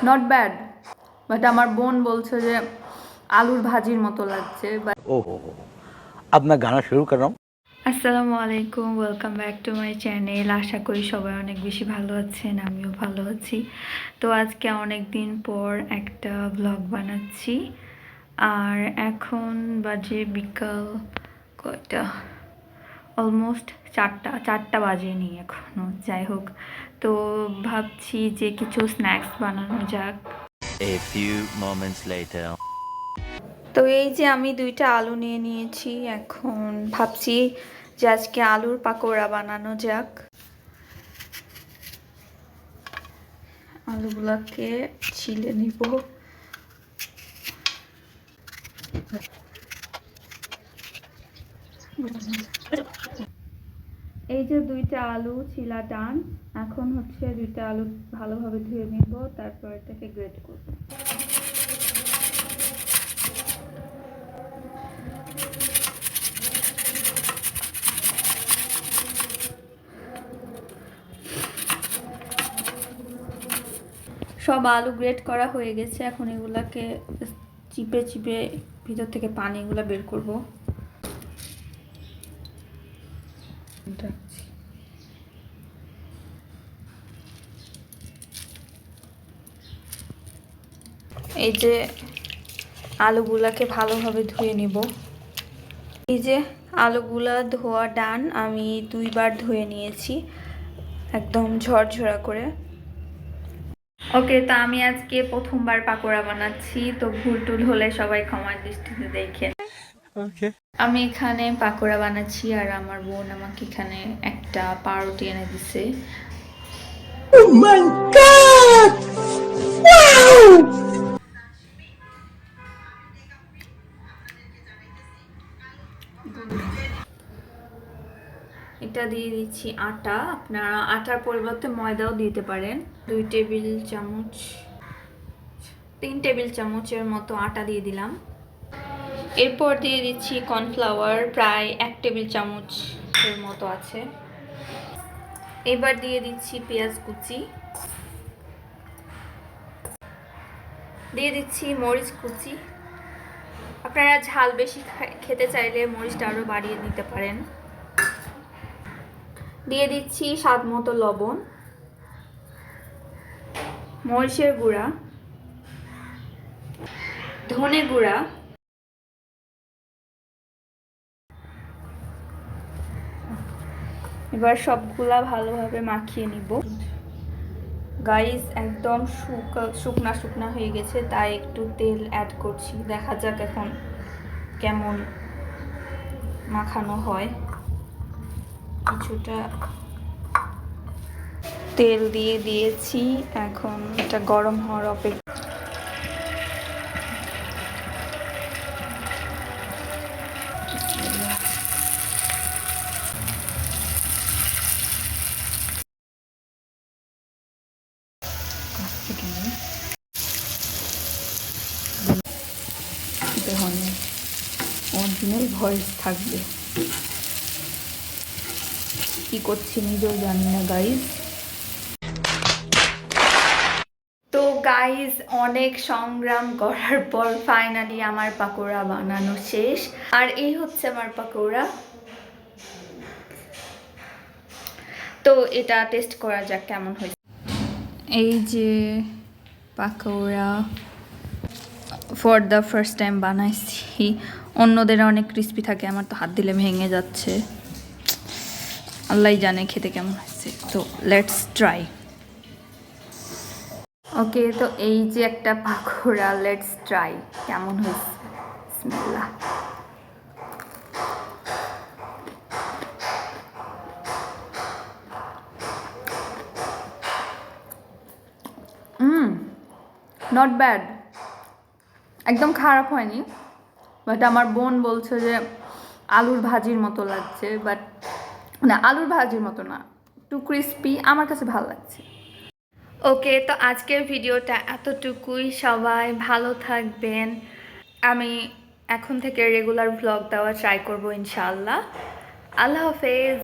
Not bad, but আমার বোন বলছে যে আলুর ভাজির মতো লাগছে। ओहो अब मैं गाना शुरू कर रहा हूँ। আসসালামু আলাইকুম, welcome back to my channel. আশা করি সবাই অনেক বেশি ভালো আছেন, আমিও ভালো আছি। তো আজকে অনেক দিন পর একটা ব্লগ বানাচ্ছি, আর এখন বাজে বিকাল কয়টা, অলমোস্ট চারটা বাজেনি এখনও। যাই হোক, তো ভাবছি যে কিছু স্ন্যাক্স বানানো যাক। A few moments later. তো এই যে আমি 2টা আলু নিয়ে নিয়েছি, এখন ভাবছি যে আজকে আলুর পাকোড়া বানানো যাক। আলুগুলোকে ছিলে নিব। এই যে 2টা আলু ছিলা ডান, এখন হচ্ছে 2টা আলু ভালোভাবে ধুয়ে নিব, তারপর এটাকে গ্রেট করব। সব আলু গ্রেট করা হয়ে গেছে, এখন এগুলাকে চিপে চিপে ভিতর থেকে পানিগুলো বের করব। এই যে আলুগুলাকে ভালোভাবে ধুয়ে নিব। এই যে আলুগুলা ধোয়া ডান, আমি 2বার ধুয়ে নিয়েছি একদম ঝরঝরা করে। ওকে, তো আমি আজকে প্রথমবার পাকোড়া বানাচ্ছি, তো ভুল টুল হলে সবাই ক্ষমার দৃষ্টিতে দেখেন। আমি এখানে পাকোড়া বানাচ্ছি, আর আমার বোন আমাকে এখানে একটা পাউরুটি এনে দিছে। Oh my God! Wow! এটা দিয়ে দিচ্ছি আটা, আপনারা আটার পরিবর্তে ময়দাও দিতে পারেন। 3 টেবিল চামচের মতো আটা দিয়ে দিলাম। এরপর দিয়ে দিচ্ছি কর্নফ্লাওয়ার, প্রায় 1 টেবিল চামচের মতো আছে। এবার দিয়ে দিচ্ছি পেঁয়াজ কুচি, দিয়ে দিচ্ছি মরিচ কুচি। আপনারা ঝাল বেশি খেতে চাইলে মরিচটা আরও বাড়িয়ে দিতে পারেন। দিয়ে দিচ্ছি স্বাদ মতো লবণ, মরিচের গুঁড়া, ধনে গুঁড়া, এবার সবগুলা ভালোভাবে মাখিয়ে নিব। গাইস, একদম শুকনা শুকনা হয়ে গেছে, তাই একটু তেল অ্যাড করছি। দেখা যাক এখন কেমন মাখানো হয়। কিছুটা তেল দিয়ে দিয়েছি, এখন এটা গরম হওয়ার অপেক্ষা। অরিজিনাল ভয়েস থাকবে, কি করছি নিজেও জানি না গাইজ। তো গাইজ, অনেক সংগ্রাম করার পর ফাইনালি আমার পাকোড়া বানানো শেষ, আর এই হচ্ছে আমার পাকোড়া। তো এটা টেস্ট করা যাক কেমন হয়েছে। এই যে pakora for the first time বানাইছি। অন্যদের অনেক ক্রিস্পি থাকে, আমার তো হাত দিলে ভেঙে যাচ্ছে। আল্লাহ জানে খেতে কেমন হয়েছে, তো লেটস ট্রাই। ওকে, তো এই যে একটা পাকোড়া, লেটস ট্রাই কেমন হয়েছে। বিসমিল্লাহ। নট ব্যাড, একদম খারাপ হয়নি, বাট আমার বোন বলছে যে আলুর ভাজির মতো লাগছে, বাট না, আলুর ভাজির মতো না, একটু ক্রিস্পি, আমার কাছে ভালো লাগছে। ওকে, তো আজকের ভিডিওটা এতটুকুই। সবাই ভালো থাকবেন। আমি এখন থেকে রেগুলার ভ্লগ দেওয়া ট্রাই করবো ইনশাআল্লাহ। আল্লাহ হাফেজ।